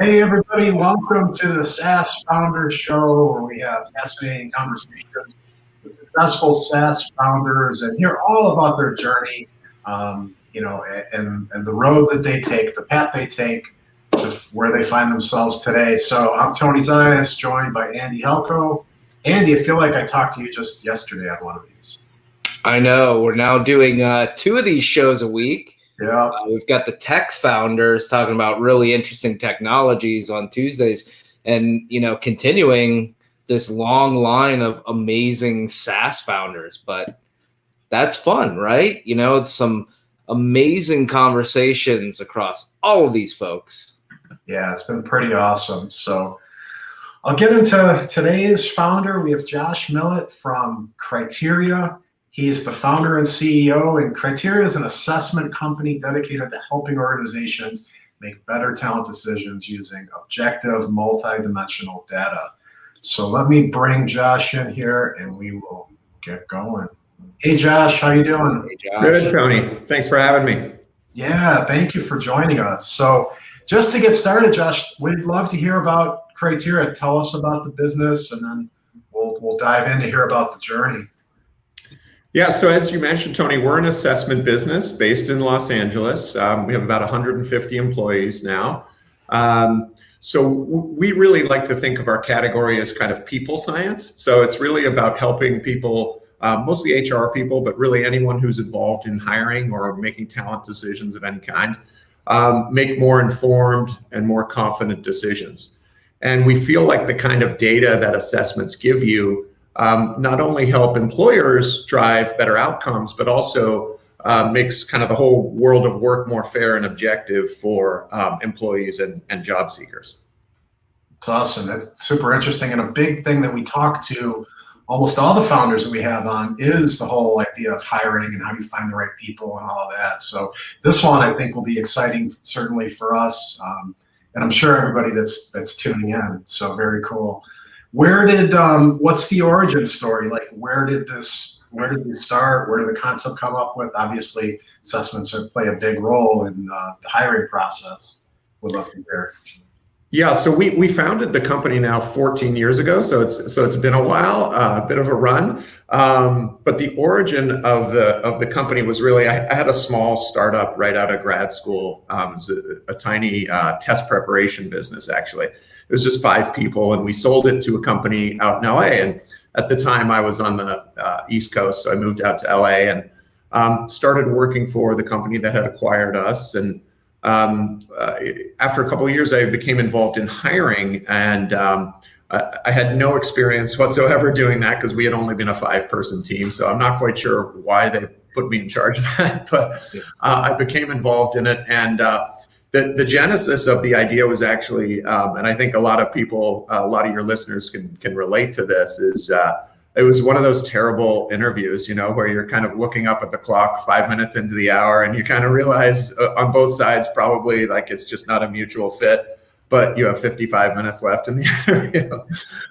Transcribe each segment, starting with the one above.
Hey everybody, welcome to the SaaS Founders Show, where we have fascinating conversations with successful SaaS founders and hear all about their journey, and the road that they take, the path they take to where they find themselves today. So I'm Tony Zayas, joined by Andy Helko. Andy, I feel like I talked to you just yesterday on one of these. I know. We're now doing two of these shows a week. Yeah. We've got the tech founders talking about really interesting technologies on Tuesdays, and continuing this long line of amazing SaaS founders. But that's fun, right? Some amazing conversations across all of these folks. Yeah, it's been pretty awesome. So I'll get into today's founder. We have Josh Millet from Criteria. He's the founder and CEO, and Criteria is an assessment company dedicated to helping organizations make better talent decisions using objective, multidimensional data. So let me bring Josh in here, and we will get going. Hey, Josh, how you doing? Hey, Josh. Good, Tony. Thanks for having me. Yeah, thank you for joining us. So just to get started, Josh, we'd love to hear about Criteria. Tell us about the business, and then we'll dive in to hear about the journey. Yeah, so as you mentioned, Tony, we're an assessment business based in Los Angeles. We have about 150 employees now. So we really like to think of our category as kind of people science. So it's really about helping people, mostly HR people, but really anyone who's involved in hiring or making talent decisions of any kind, make more informed and more confident decisions. And we feel like the kind of data that assessments give you not only help employers drive better outcomes, but also makes kind of the whole world of work more fair and objective for employees and job seekers. It's awesome. That's super interesting. And a big thing that we talk to almost all the founders that we have on is the whole idea of hiring and how you find the right people and all of that. So this one, I think, will be exciting, certainly for us. And I'm sure everybody that's tuning in. So very cool. What's the origin story? Like, where did you start? Where did the concept come up with? Obviously, assessments play a big role in the hiring process. Would love to hear. Yeah, so we founded the company now 14 years ago, so it's been a while, a bit of a run. But the origin of the company was really, I had a small startup right out of grad school. It was a tiny test preparation business, actually. It was just 5 people, and we sold it to a company out in LA. And at the time, I was on the East Coast, so I moved out to LA and started working for the company that had acquired us. And after a couple of years, I became involved in hiring, and I had no experience whatsoever doing that because we had only been a 5-person team. So I'm not quite sure why they put me in charge of that, but I became involved in it. And the genesis of the idea was actually, and I think a lot of people, a lot of your listeners can relate to this, is it was one of those terrible interviews, where you're kind of looking up at the clock 5 minutes into the hour and you kind of realize on both sides probably like it's just not a mutual fit, but you have 55 minutes left in the interview.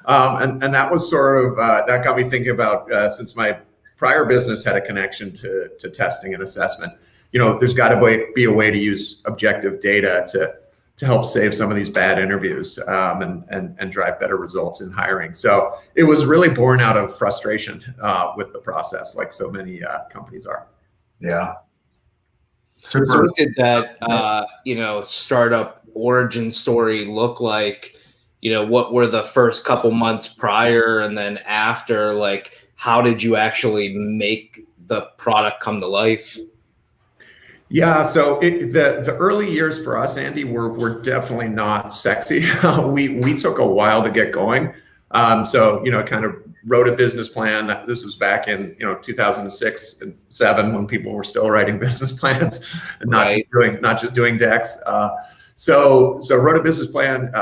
And that was sort of, that got me thinking about, since my prior business had a connection to testing and assessment, there's got to be a way to use objective data to help save some of these bad interviews and drive better results in hiring. So it was really born out of frustration with the process, like so many companies are. Yeah. So what did that, startup origin story look like? What were the first couple months prior and then after? Like, how did you actually make the product come to life? Yeah, so the early years for us, Andy, were definitely not sexy. We took a while to get going. So kind of wrote a business plan. This was back in 2006 and 2007 when people were still writing business plans and not just doing decks. So wrote a business plan.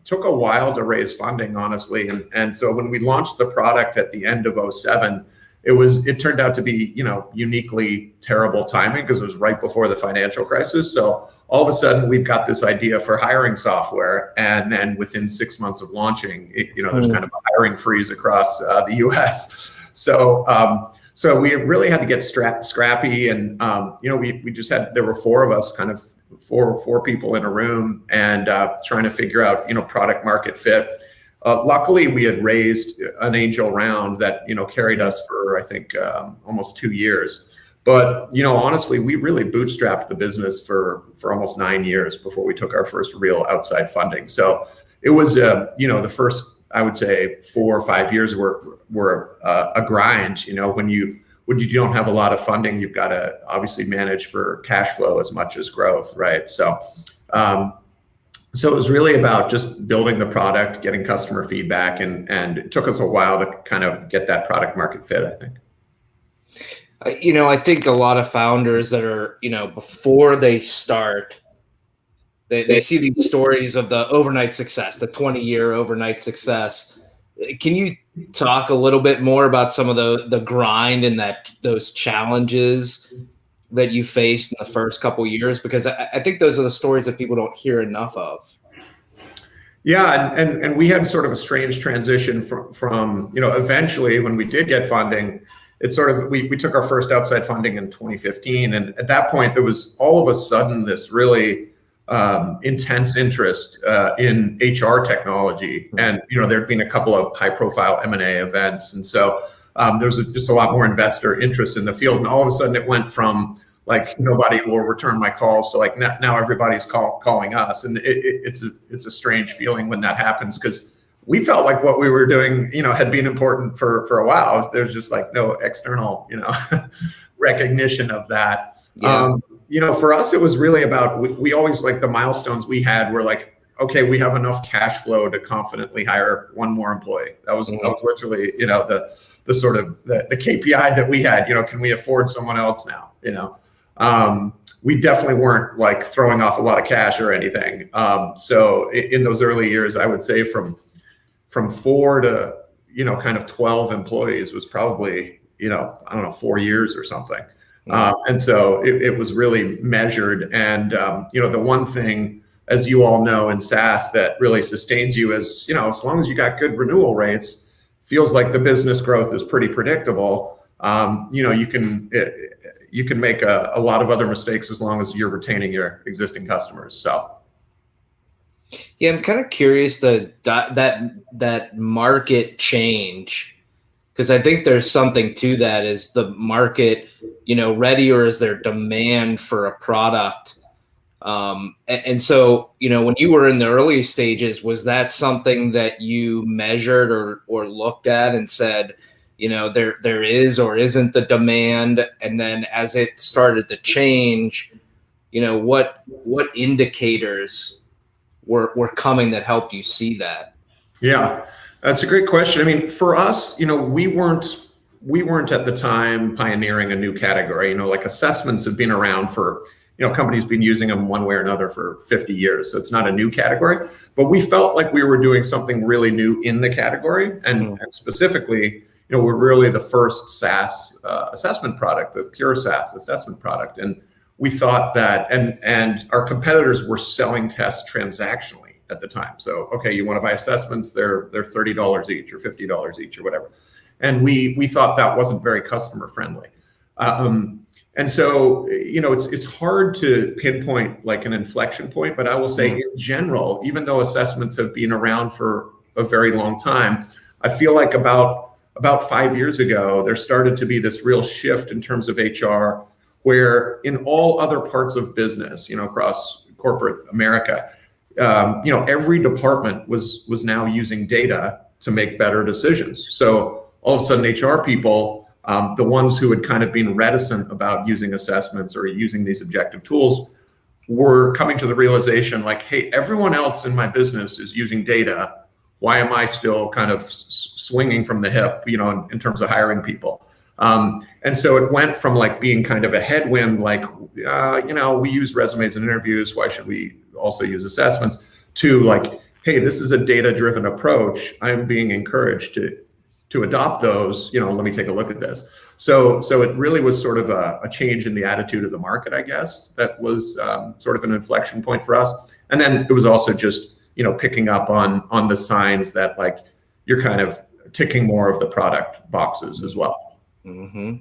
Took a while to raise funding, honestly, and so when we launched the product at the end of 2007. It turned out to be, uniquely terrible timing because it was right before the financial crisis. So all of a sudden we've got this idea for hiring software. And then within 6 months of launching, there's kind of a hiring freeze across the US. So we really had to get scrappy. And, we just there were 4 of us kind of four people in a room and trying to figure out, product market fit. Luckily, we had raised an angel round that, carried us for, I think, almost 2 years. But, honestly, we really bootstrapped the business for almost 9 years before we took our first real outside funding. So it was, the first, I would say, 4 or 5 years were a grind. When you don't have a lot of funding, you've got to obviously manage for cash flow as much as growth, right? So it was really about just building the product, getting customer feedback, and it took us a while to kind of get that product market fit, I think. I think a lot of founders that are, before they start, they see these stories of the overnight success, the 20-year overnight success. Can you talk a little bit more about some of the grind and those challenges that you faced in the first couple of years? Because I think those are the stories that people don't hear enough of. Yeah, and we had sort of a strange transition from eventually when we did get funding, it's sort of, we took our first outside funding in 2015. And at that point, there was all of a sudden this really intense interest in HR technology. And, there'd been a couple of high profile M&A events. And so there was just a lot more investor interest in the field. And all of a sudden it went from like, nobody will return my calls to like, now everybody's calling us. And it's a strange feeling when that happens, because we felt like what we were doing, had been important for a while. There's just like no external, recognition of that. Yeah. For us, it was really about, we always, like, the milestones we had were like, okay, we have enough cash flow to confidently hire one more employee. That was literally, the sort of the KPI that we had, can we afford someone else now? We definitely weren't like throwing off a lot of cash or anything. So in those early years, I would say from 4 to, kind of 12 employees was probably, I don't know, 4 years or something. And so it was really measured. And, the one thing, as you all know, in SaaS that really sustains you is, as long as you got good renewal rates, feels like the business growth is pretty predictable. You can make a lot of other mistakes as long as you're retaining your existing customers. So. Yeah, I'm kind of curious that market change, because I think there's something to that. Is the market, ready, or is there demand for a product? And so, when you were in the early stages, was that something that you measured or looked at and said, there is or isn't the demand? And then as it started to change, what indicators were coming that helped you see that? Yeah, that's a great question. I mean, for us, we weren't at the time pioneering a new category. Like assessments have been around for, companies been using them one way or another for 50 years. So it's not a new category, but we felt like we were doing something really new in the category. And specifically, we're really the first SaaS assessment product, the pure SaaS assessment product. And we thought that, and our competitors were selling tests transactionally at the time. So, okay, you want to buy assessments, they're $30 each or $50 each or whatever. And we thought that wasn't very customer friendly. And so, it's hard to pinpoint like an inflection point, but I will say in general, even though assessments have been around for a very long time, I feel like about 5 years ago, there started to be this real shift in terms of HR, where in all other parts of business, across corporate America, every department was now using data to make better decisions. So all of a sudden, HR people, the ones who had kind of been reticent about using assessments or using these objective tools, were coming to the realization like, hey, everyone else in my business is using data. Why am I still kind of swinging from the hip, in terms of hiring people? And so it went from like being kind of a headwind, like, we use resumes and interviews, why should we also use assessments, to like, hey, this is a data-driven approach. I'm being encouraged to adopt those, let me take a look at this. So it really was sort of a change in the attitude of the market, I guess, that was sort of an inflection point for us. And then it was also just, picking up on the signs that like you're kind of ticking more of the product boxes as well. Mm-hmm.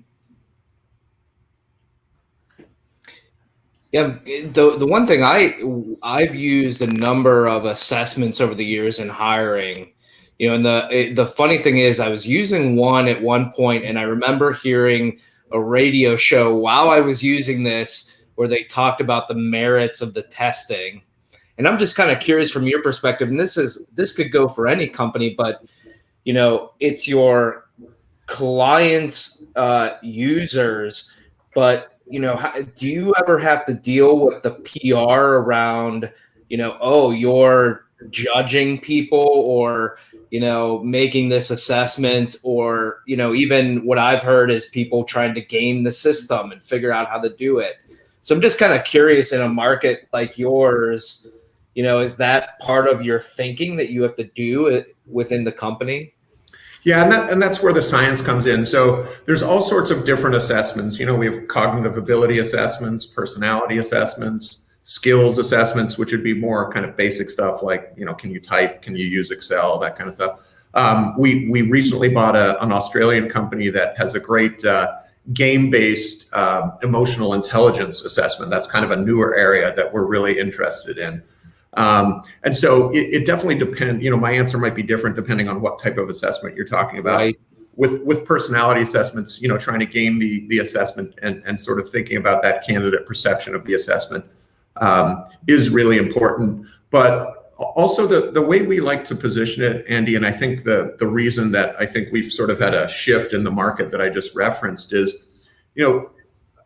Yeah, the one thing I've used a number of assessments over the years in hiring, and the funny thing is I was using one at one point, and I remember hearing a radio show while I was using this where they talked about the merits of the testing. And I'm just kind of curious from your perspective, and this could go for any company, but it's your clients, users, but do you ever have to deal with the PR around, you're judging people or, making this assessment, or, even what I've heard is people trying to game the system and figure out how to do it. So I'm just kind of curious, in a market like yours, is that part of your thinking that you have to do it within the company? Yeah, and that's where the science comes in. So there's all sorts of different assessments. We have cognitive ability assessments, personality assessments, skills assessments, which would be more kind of basic stuff like, can you type, can you use Excel, that kind of stuff. We recently bought an Australian company that has a great game-based emotional intelligence assessment. That's kind of a newer area that we're really interested in. And so it definitely depends, my answer might be different depending on what type of assessment you're talking about. Right. With personality assessments, trying to game the assessment and sort of thinking about that candidate perception of the assessment is really important. But also the way we like to position it, Andy, and I think the reason that I think we've sort of had a shift in the market that I just referenced is,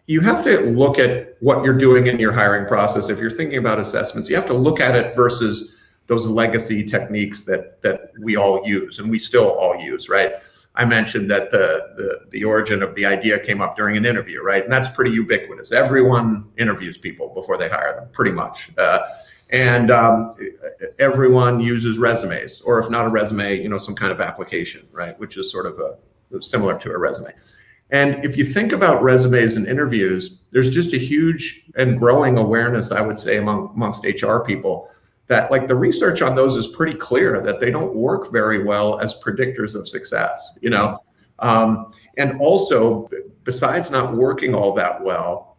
you have to look at what you're doing in your hiring process. If you're thinking about assessments, you have to look at it versus those legacy techniques that we all use and we still all use, right? I mentioned that the origin of the idea came up during an interview, right? And that's pretty ubiquitous. Everyone interviews people before they hire them, pretty much. And everyone uses resumes, or if not a resume, some kind of application, right? Which is sort of similar to a resume. And if you think about resumes and interviews, there's just a huge and growing awareness, I would say, amongst HR people that like the research on those is pretty clear that they don't work very well as predictors of success, and also besides not working all that well,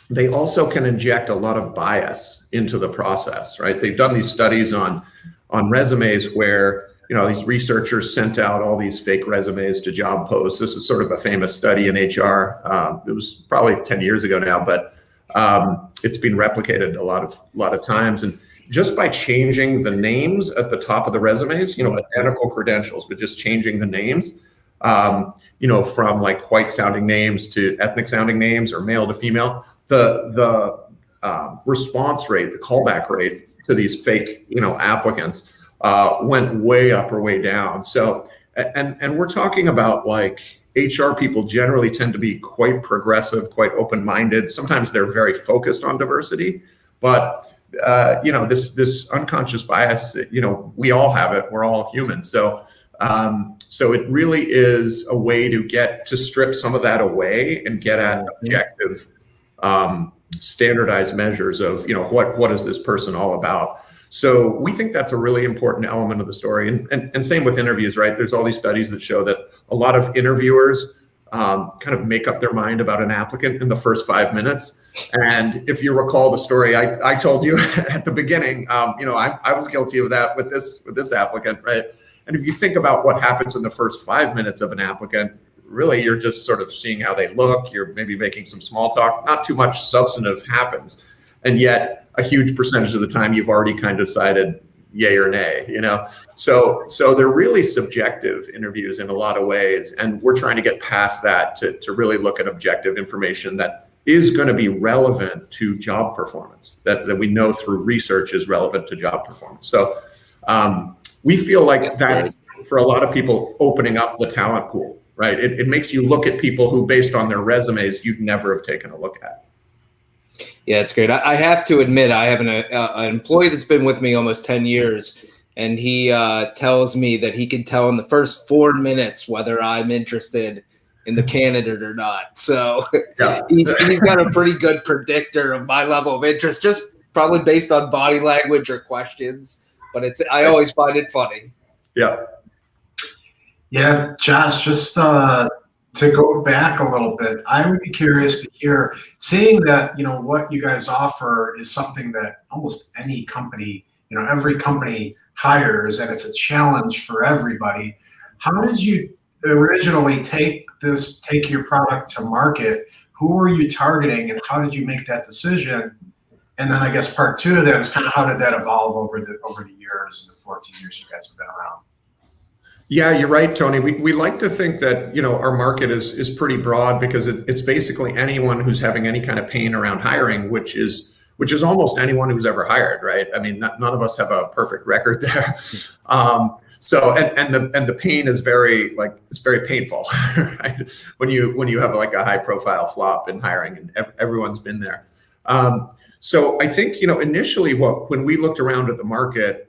they also can inject a lot of bias into the process, right? They've done these studies on resumes where these researchers sent out all these fake resumes to job posts. This is sort of a famous study in HR. It was probably 10 years ago now, but it's been replicated a lot of times. And just by changing the names at the top of the resumes, identical credentials, but just changing the names, from like white sounding names to ethnic sounding names or male to female, the response rate, the callback rate to these fake, applicants went way up or way down. So, and we're talking about like HR people generally tend to be quite progressive, quite open-minded. Sometimes they're very focused on diversity, but this unconscious bias, we all have it. We're all human. So it really is a way to strip some of that away and get at objective, standardized measures of, what is this person all about? So we think that's a really important element of the story. And same with interviews, right? There's all these studies that show that a lot of interviewers kind of make up their mind about an applicant in the first 5 minutes. And if you recall the story I told you at the beginning, I was guilty of that with this applicant, right? And if you think about what happens in the first 5 minutes of an applicant, really you're just sort of seeing how they look. You're maybe making some small talk. Not too much substantive happens. And yet a huge percentage of the time you've already kind of decided yay or nay, So they're really subjective interviews in a lot of ways. And we're trying to get past that to really look at objective information that is going to be relevant to job performance, that we know through research is relevant to job performance. So we feel like that's for a lot of people opening up the talent pool, right? It makes you look at people who, based on their resumes, you'd never have taken a look at. Yeah, it's great. I have to admit, I have an employee that's been with me almost 10 years, and he tells me that he can tell in the first 4 minutes whether I'm interested in the candidate or not. So yeah. he's got a pretty good predictor of my level of interest, just probably based on body language or questions. But I always find it funny. Yeah. Yeah, Josh, just to go back a little bit, I would be curious to hear, seeing that, what you guys offer is something that almost any company, every company hires, and it's a challenge for everybody. How did you originally take your product to market? Who were you targeting, and how did you make that decision? And then I guess part two of that is kind of how did that evolve over the years, the 14 years you guys have been around? Yeah, you're right, Tony. We like to think that, our market is pretty broad, because it's basically anyone who's having any kind of pain around hiring, which is almost anyone who's ever hired, right? I mean, none of us have a perfect record there. So the pain is it's very painful, right? When you have like a high profile flop in hiring, and everyone's been there. So I think, initially when we looked around at the market,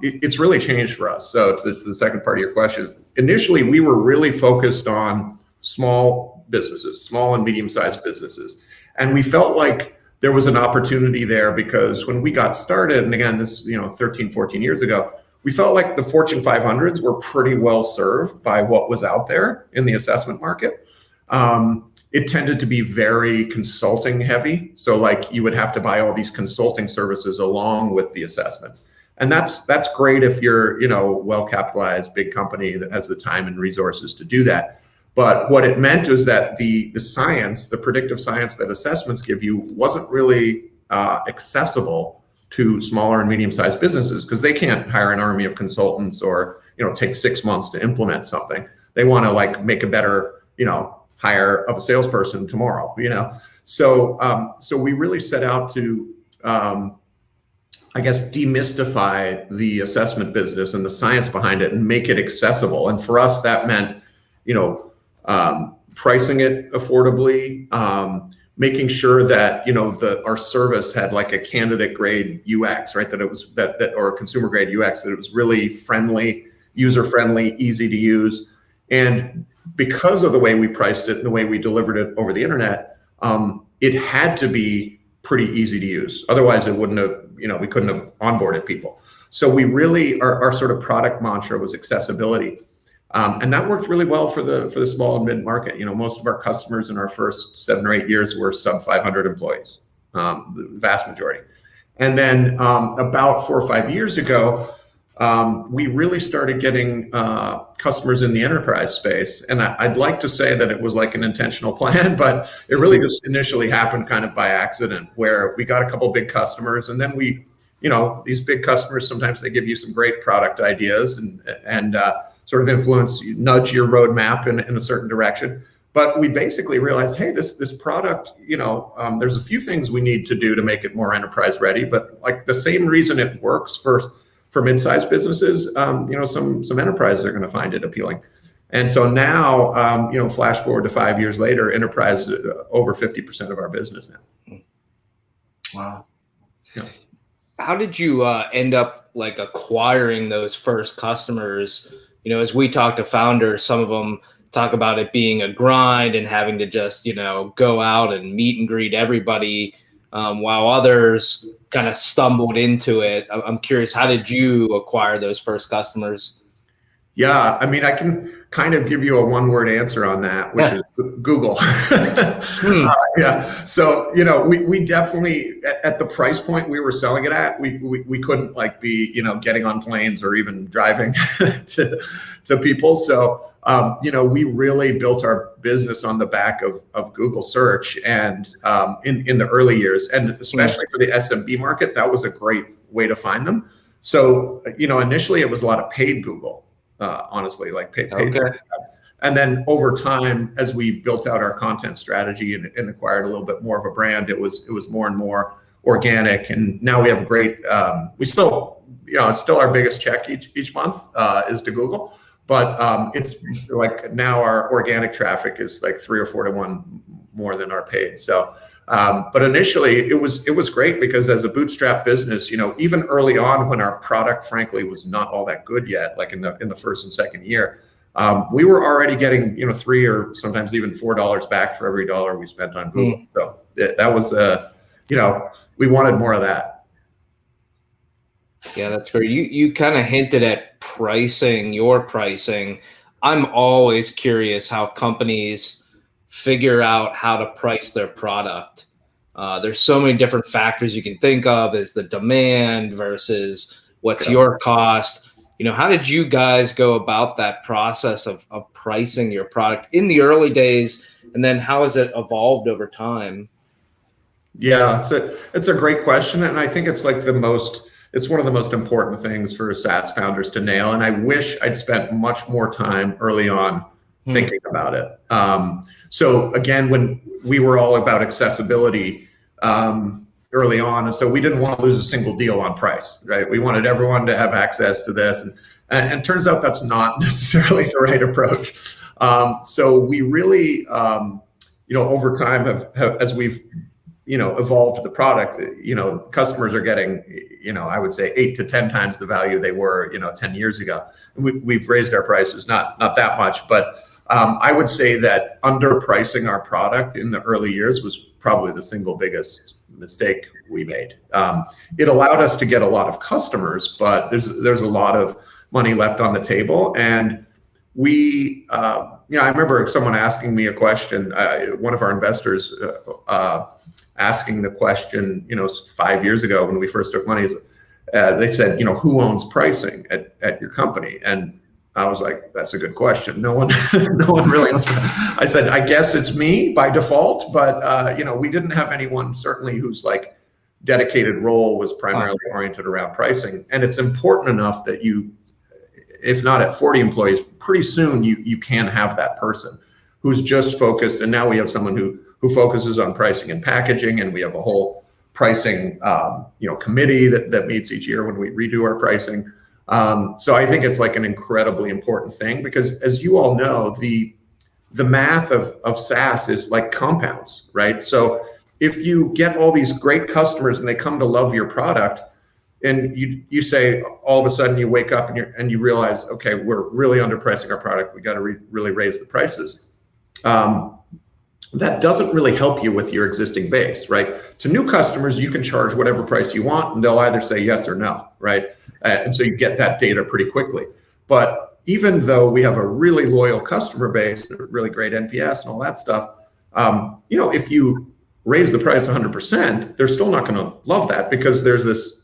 it's really changed for us. So to the second part of your question, initially we were really focused on small businesses, small and medium-sized businesses. And we felt like there was an opportunity there, because when we got started, and again, this, 13, 14 years ago, we felt like the Fortune 500s were pretty well served by what was out there in the assessment market. It tended to be very consulting heavy. So like you would have to buy all these consulting services along with the assessments. And that's great if you're, well-capitalized big company that has the time and resources to do that. But what it meant was that the science, the predictive science that assessments give you, wasn't really accessible to smaller and medium-sized businesses, because they can't hire an army of consultants or, take 6 months to implement something. They want to make a better, hire of a salesperson tomorrow, So we really set out to, I guess, demystify the assessment business and the science behind it and make it accessible. And for us, that meant, pricing it affordably, making sure that, our service had like a candidate grade UX, right? That it was or a consumer grade UX, that it was really friendly, user friendly, easy to use. And because of the way we priced it and the way we delivered it over the internet, it had to be pretty easy to use. Otherwise it wouldn't have, we couldn't have onboarded people. So we really, our sort of product mantra was accessibility. And that worked really well for the small and mid market. Most of our customers in our first 7 or 8 years were sub 500 employees, the vast majority. And then about 4 or 5 years ago, we really started getting customers in the enterprise space. And I'd like to say that it was like an intentional plan, but it really just initially happened kind of by accident, where we got a couple big customers, and then these big customers, sometimes they give you some great product ideas and sort of nudge your roadmap in a certain direction. But we basically realized, hey, this product, there's a few things we need to do to make it more enterprise ready, but like the same reason it works for mid-sized businesses, some enterprises are going to find it appealing. And so now, flash forward to 5 years later, enterprise is over 50% of our business now. Wow. Yeah. How did you end up acquiring those first customers? As we talk to founders, some of them talk about it being a grind and having to just, go out and meet and greet everybody, while others kind of stumbled into it. I'm curious, how did you acquire those first customers? Yeah, I mean, I can kind of give you a one-word answer on that, which is Google. Yeah. So, we definitely, at the price point we were selling it at, we couldn't be, getting on planes or even driving to people. So, we really built our business on the back of Google search, and in the early years, and especially for the SMB market, that was a great way to find them. So, initially it was a lot of paid Google. Honestly, paid. Okay. And then over time, as we built out our content strategy and acquired a little bit more of a brand, it was more and more organic. And now we have a great, we still, it's still our biggest check each month is to Google, but it's now our organic traffic is 3 or 4 to 1 more than our paid. So, but initially it was great, because as a bootstrap business, even early on, when our product frankly was not all that good yet, in the first and second year, we were already getting $3 or sometimes even $4 back for every dollar we spent on Google. So that was we wanted more of that. Yeah, that's great. You kind of hinted at your pricing. I'm always curious how companies figure out how to price their product. There's so many different factors you can think of as the demand versus what's your cost. How did you guys go about that process of pricing your product in the early days? And then how has it evolved over time? Yeah, it's a great question. And I think it's it's one of the most important things for SaaS founders to nail. And I wish I'd spent much more time early on thinking about it. So again, when we were all about accessibility early on, and so we didn't want to lose a single deal on price, right? We wanted everyone to have access to this. And turns out that's not necessarily the right approach. So we really, over time as we've evolved the product, customers are getting, I would say 8 to 10 times the value they were, 10 years ago. We've raised our prices, not that much, but I would say that underpricing our product in the early years was probably the single biggest mistake we made. It allowed us to get a lot of customers, but there's a lot of money left on the table. And we, I remember someone asking me a question, one of our investors asking the question, 5 years ago when we first took money, they said, who owns pricing at your company? And I was like, that's a good question. No one really owns. I said, I guess it's me by default, but we didn't have anyone certainly whose dedicated role was primarily oriented around pricing. And it's important enough that if not at 40 employees, pretty soon you can have that person who's just focused. And now we have someone who focuses on pricing and packaging, and we have a whole pricing committee that meets each year when we redo our pricing. So I think it's an incredibly important thing, because as you all know, the math of SaaS is like compounds, right? So if you get all these great customers and they come to love your product, and you say, all of a sudden you wake up and you realize, okay, we're really underpricing our product, we got to really raise the prices. That doesn't really help you with your existing base, right? To new customers, you can charge whatever price you want, and they'll either say yes or no, right? And so you get that data pretty quickly. But even though we have a really loyal customer base, really great NPS and all that stuff, if you raise the price 100%, they're still not going to love that, because there's this,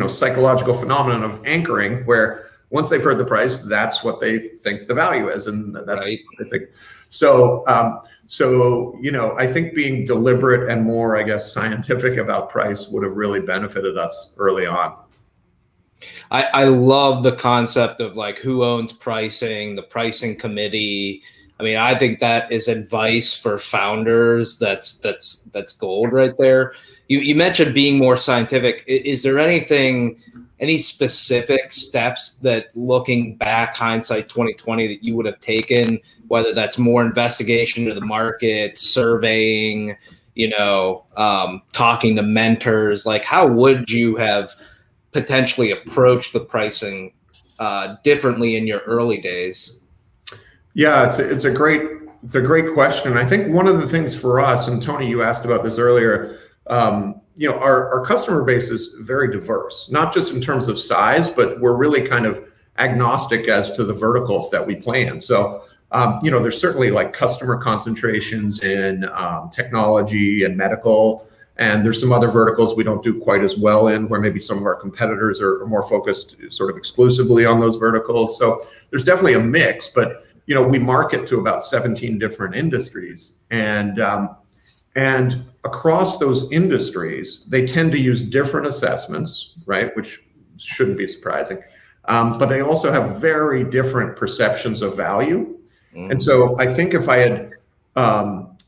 psychological phenomenon of anchoring, where once they've heard the price, that's what they think the value is, and that's right. I think. So, I think being deliberate and more, I guess, scientific about price would have really benefited us early on. I love the concept of who owns pricing, the pricing committee. I mean, I think that is advice for founders. That's gold right there. You mentioned being more scientific. Is there any specific steps that, looking back, hindsight 2020, that you would have taken, whether that's more investigation of the market, surveying, talking to mentors? How would you have potentially approached the pricing differently in your early days? Yeah, it's a great question. I think one of the things for us, and Tony, you asked about this earlier, our customer base is very diverse, not just in terms of size, but we're really kind of agnostic as to the verticals that we play in. So, there's certainly customer concentrations in technology and medical, and there's some other verticals we don't do quite as well in, where maybe some of our competitors are more focused sort of exclusively on those verticals. So there's definitely a mix, but we market to about 17 different industries, and across those industries, they tend to use different assessments, right? Which shouldn't be surprising. But they also have very different perceptions of value. Mm-hmm. And so I think if I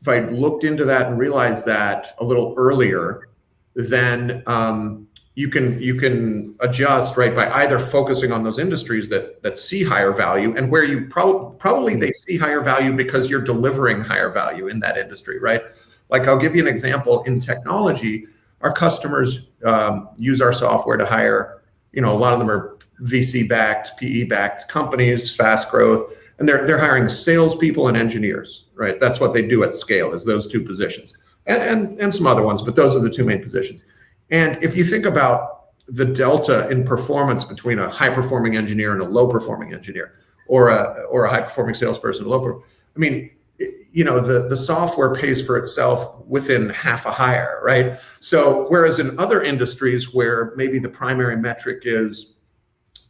had looked into that and realized that a little earlier, then you can adjust, right, by either focusing on those industries that see higher value, and where you probably they see higher value because you're delivering higher value in that industry, right? I'll give you an example. In technology, our customers use our software to hire, a lot of them are VC-backed, PE-backed companies, fast growth, and they're hiring salespeople and engineers, right? That's what they do at scale, is those two positions, and some other ones, but those are the two main positions. And if you think about the delta in performance between a high-performing engineer and a low-performing engineer, or a high performing salesperson, I mean, the software pays for itself within half a hire, right? So whereas in other industries where maybe the primary metric is,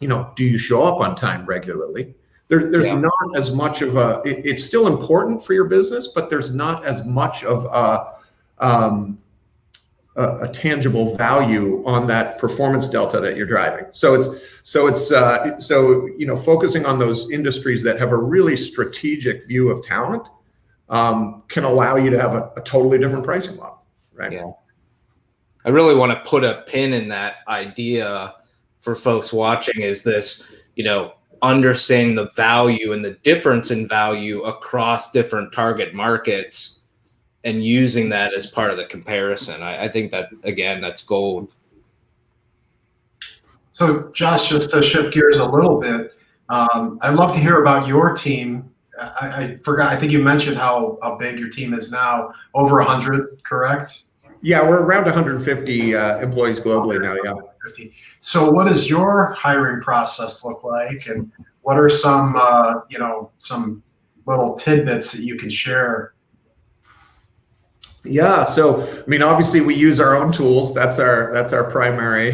do you show up on time regularly? There's not as much of it's still important for your business, but there's not as much of a tangible value on that performance delta that you're driving. So focusing on those industries that have a really strategic view of talent can allow you to have a totally different pricing model, right? Yeah. I really want to put a pin in that idea for folks watching, is this, understanding the value and the difference in value across different target markets and using that as part of the comparison. I think that, again, that's gold. So Josh, just to shift gears a little bit, I'd love to hear about your team. I forgot, I think you mentioned how big your team is now, over 100, correct? Yeah, we're around 150 employees globally now, yeah. 50. So what does your hiring process look like? And what are some, some little tidbits that you can share? Yeah, so, obviously we use our own tools. That's our primary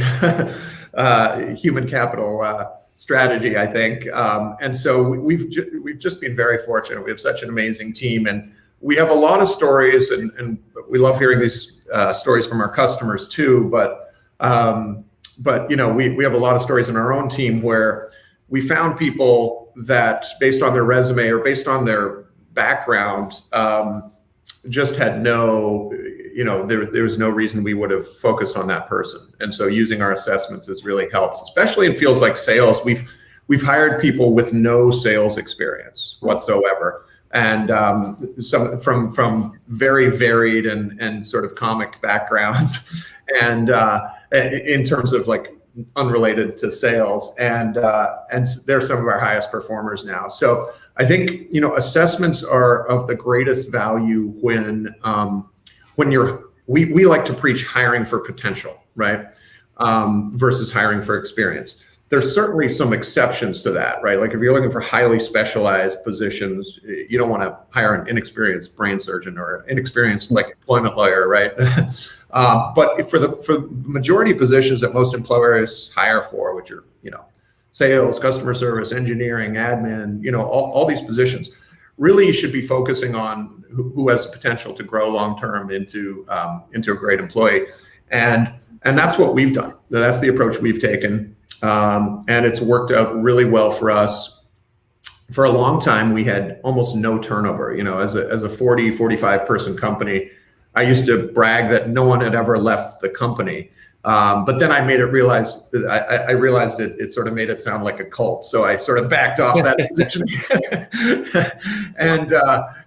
human capital strategy, I think. And so we've just been very fortunate. We have such an amazing team, and we have a lot of stories, and we love hearing these stories from our customers too. But we have a lot of stories in our own team where we found people that, based on their resume or based on their background, just had no, there was no reason we would have focused on that person. And so using our assessments has really helped, especially in fields like sales. We've hired people with no sales experience whatsoever. And some from very varied and sort of comic backgrounds, and in terms of like unrelated to sales, and they're some of our highest performers now. So I think assessments are of the greatest value when we like to preach hiring for potential, right, versus hiring for experience. There's certainly some exceptions to that, right? Like if you're looking for highly specialized positions, you don't want to hire an inexperienced brain surgeon or an inexperienced like employment lawyer, right? But for the majority of positions that most employers hire for, which are sales, customer service, engineering, admin, all these positions, really you should be focusing on who has the potential to grow long term into a great employee, and that's what we've done. That's the approach we've taken. And it's worked out really well for us. For a long time, we had almost no turnover. As a 45 person company, I used to brag that no one had ever left the company. But then I made it realize that I realized it sort of made it sound like a cult. So I sort of backed off that position.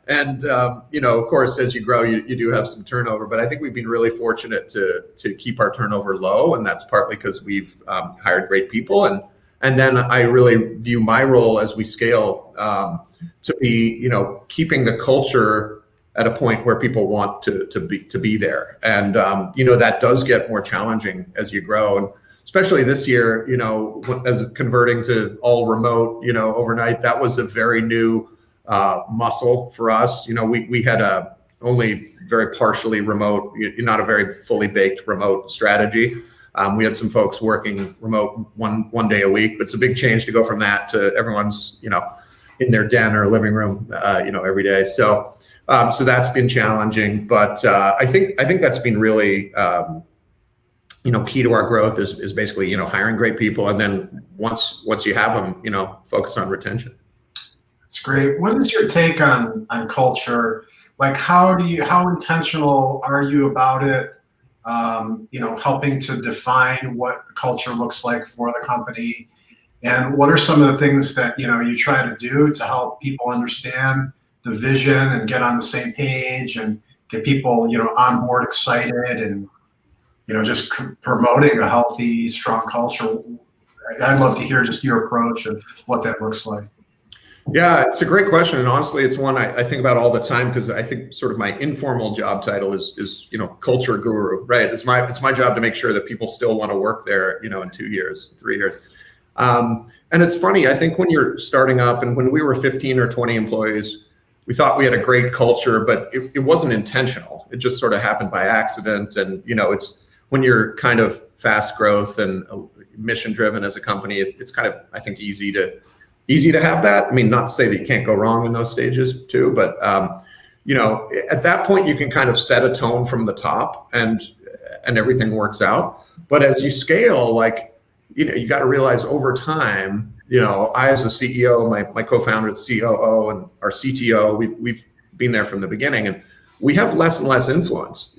And of course, as you grow, you do have some turnover, but I think we've been really fortunate to keep our turnover low. And that's partly because we've hired great people. And then I really view my role as we scale to be, keeping the culture at a point where people want to be there. And, that does get more challenging as you grow. And especially this year, as converting to all remote, overnight, that was a very new muscle for us. We had only very partially remote, not a very fully baked remote strategy. We had some folks working remote one day a week, but it's a big change to go from that to everyone's, in their den or living room, every day. So that's been challenging, but I think that's been really, key to our growth is basically, hiring great people, and then once you have them, focus on retention. That's great. What is your take on culture? Like, how intentional are you about it? Helping to define what the culture looks like for the company, and what are some of the things that you try to do to help people understand the vision and get on the same page and get people on board, excited, and just promoting a healthy, strong culture. I'd love to hear just your approach and what that looks like. Yeah, it's a great question, and honestly, it's one I think about all the time, because I think sort of my informal job title is culture guru, right? It's my job to make sure that people still want to work there, in 2 years, 3 years. And it's funny, I think when you're starting up, and when we were 15 or 20 employees, we thought we had a great culture, but it wasn't intentional. It just sort of happened by accident. And, it's when you're kind of fast growth and mission driven as a company, it's kind of, I think, easy to have that. I mean, not to say that you can't go wrong in those stages too, but, at that point you can kind of set a tone from the top and everything works out. But as you scale, like, you got to realize over time, I, as a CEO, my co-founder, the COO, and our CTO, we've been there from the beginning, and we have less and less influence,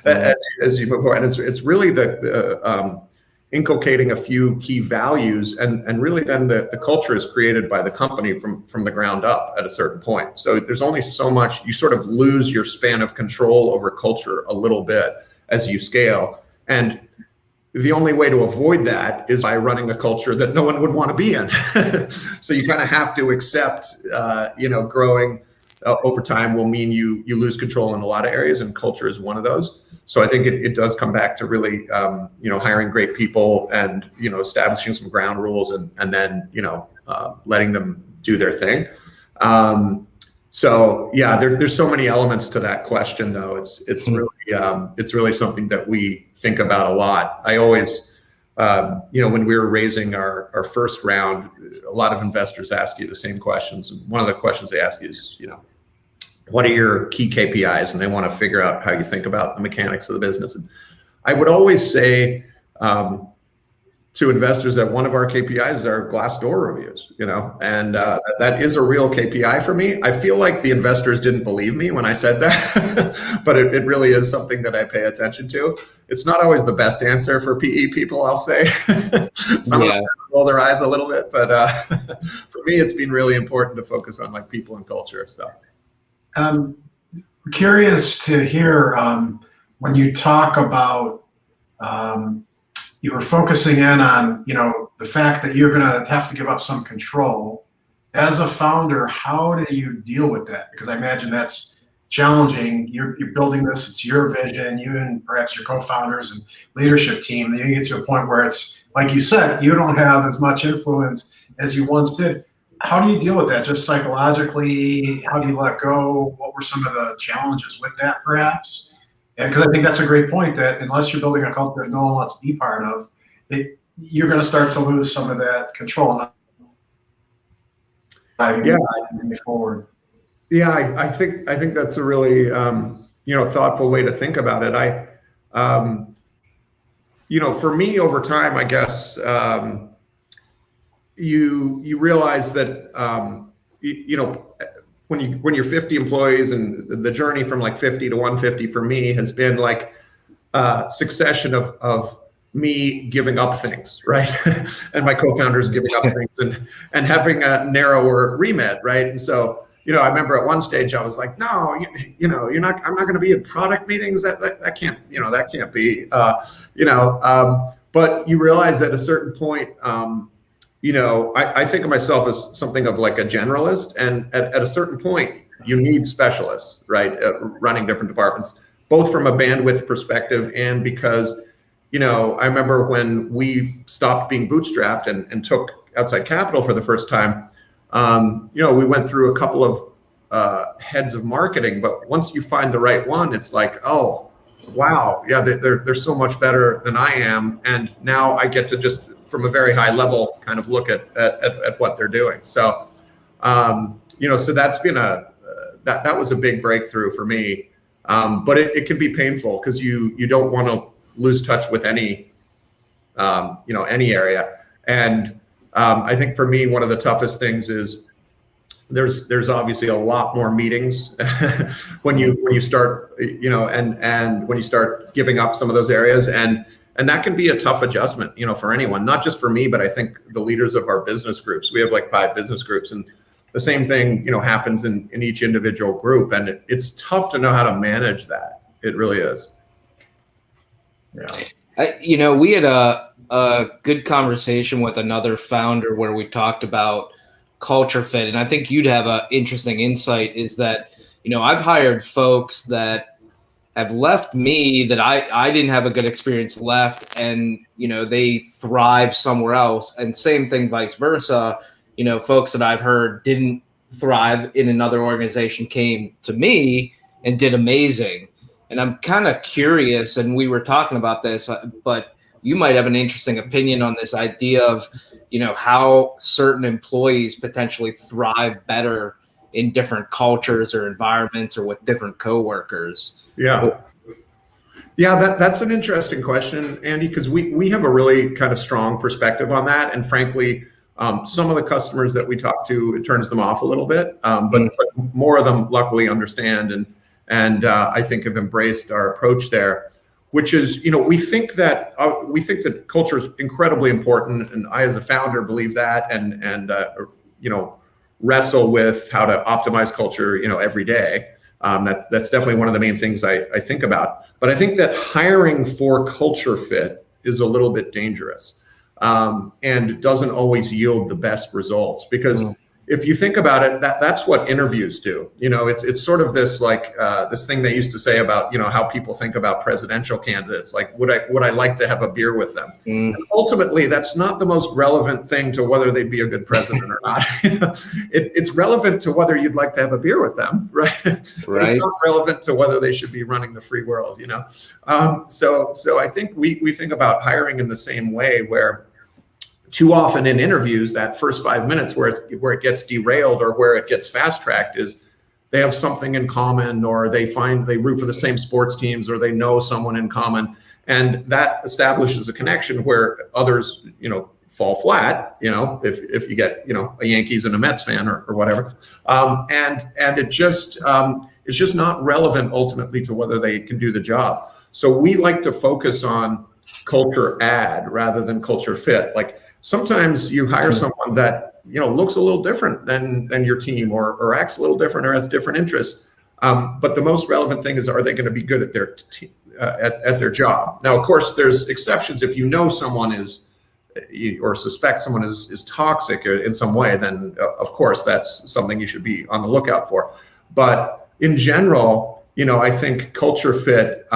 as you move forward. And it's really the inculcating a few key values, and really then the culture is created by the company from the ground up at a certain point. So there's only so much, you sort of lose your span of control over culture a little bit as you scale. And the only way to avoid that is by running a culture that no one would want to be in. So you kind of have to accept, growing over time will mean you lose control in a lot of areas, and culture is one of those. So I think it does come back to really, hiring great people and, establishing some ground rules and then, letting them do their thing. So yeah, there's so many elements to that question, though. It's really something that we think about a lot. I always, when we were raising our first round, a lot of investors ask you the same questions. And one of the questions they ask you is, what are your key KPIs? And they want to figure out how you think about the mechanics of the business. And I would always say to investors that one of our KPIs is our Glassdoor reviews, and that is a real KPI for me. I feel like the investors didn't believe me when I said that, but it really is something that I pay attention to. It's not always the best answer for PE people, I'll say. Some of them roll their eyes a little bit, but for me, it's been really important to focus on like people and culture. So, curious to hear when you talk about you were focusing in on the fact that you're going to have to give up some control as a founder. How do you deal with that? Because I imagine that's challenging. You're building this, it's your vision, you and perhaps your co-founders and leadership team. Then you get to a point where it's like you said, you don't have as much influence as you once did. How do you deal with that, just psychologically? How do you let go? What were some of the challenges with that, perhaps? And because I think that's a great point, that unless you're building a culture that no one wants to be part of, you're going to start to lose some of that control. Forward. Yeah, I think that's a really thoughtful way to think about it. For me, over time, I guess you realize that when you're 50 employees, and the journey from like 50 to 150 for me has been like a succession of me giving up things, right? And my co-founders giving up things and having a narrower remit, right? And so, I remember at one stage I was like, no, I'm not going to be in product meetings. That can't be, but you realize at a certain point, I think of myself as something of like a generalist, and at a certain point, you need specialists, right? Running different departments, both from a bandwidth perspective and because, I remember when we stopped being bootstrapped and took outside capital for the first time, we went through a couple of heads of marketing, but once you find the right one, it's like, oh, wow, yeah, they're so much better than I am. And now I get to just, from a very high level, kind of look at what they're doing. So, so that's been that was a big breakthrough for me. But it can be painful because you don't want to lose touch with any area. And I think for me, one of the toughest things is there's obviously a lot more meetings when you start, and when you start giving up some of those areas, and that can be a tough adjustment, for anyone, not just for me, but I think the leaders of our business groups. We have like 5 business groups, and the same thing, happens in each individual group, and it's tough to know how to manage that. It really is. Yeah. We had a good conversation with another founder where we talked about culture fit, and I think you'd have an interesting insight. Is that I've hired folks that have left me that I didn't have a good experience left, and they thrive somewhere else. And same thing vice versa. Folks that I've heard didn't thrive in another organization came to me and did amazing. And I'm kind of curious, and we were talking about this, but you might have an interesting opinion on this idea of how certain employees potentially thrive better in different cultures or environments or with different coworkers. Yeah. Yeah, that's an interesting question, Andy, because we have a really kind of strong perspective on that. And frankly, some of the customers that we talk to, it turns them off a little bit, but more of them luckily understand and I think have embraced our approach there, which is, we think that culture is incredibly important. And I, as a founder, believe that and wrestle with how to optimize culture, every day. That's definitely one of the main things I think about. But I think that hiring for culture fit is a little bit dangerous, and doesn't always yield the best results, because if you think about it, that's what interviews do. It's sort of this this thing they used to say about how people think about presidential candidates, like would I like to have a beer with them? And ultimately, that's not the most relevant thing to whether they'd be a good president or not. It's relevant to whether you'd like to have a beer with them, right? Right. It's not relevant to whether they should be running the free world. So I think we think about hiring in the same way, where too often in interviews, that first 5 minutes where it gets derailed or where it gets fast tracked is they have something in common, or they root for the same sports teams, or they know someone in common, and that establishes a connection where others fall flat. If you get a Yankees and a Mets fan or whatever, and it's just not relevant ultimately to whether they can do the job. So we like to focus on culture add rather than culture fit. Like, sometimes you hire someone that looks a little different than your team, or acts a little different, or has different interests. But the most relevant thing is, are they going to be good at their at their job? Now, of course, there's exceptions. If someone is, or suspect someone is toxic in some way, then of course that's something you should be on the lookout for. But in general, I think culture fit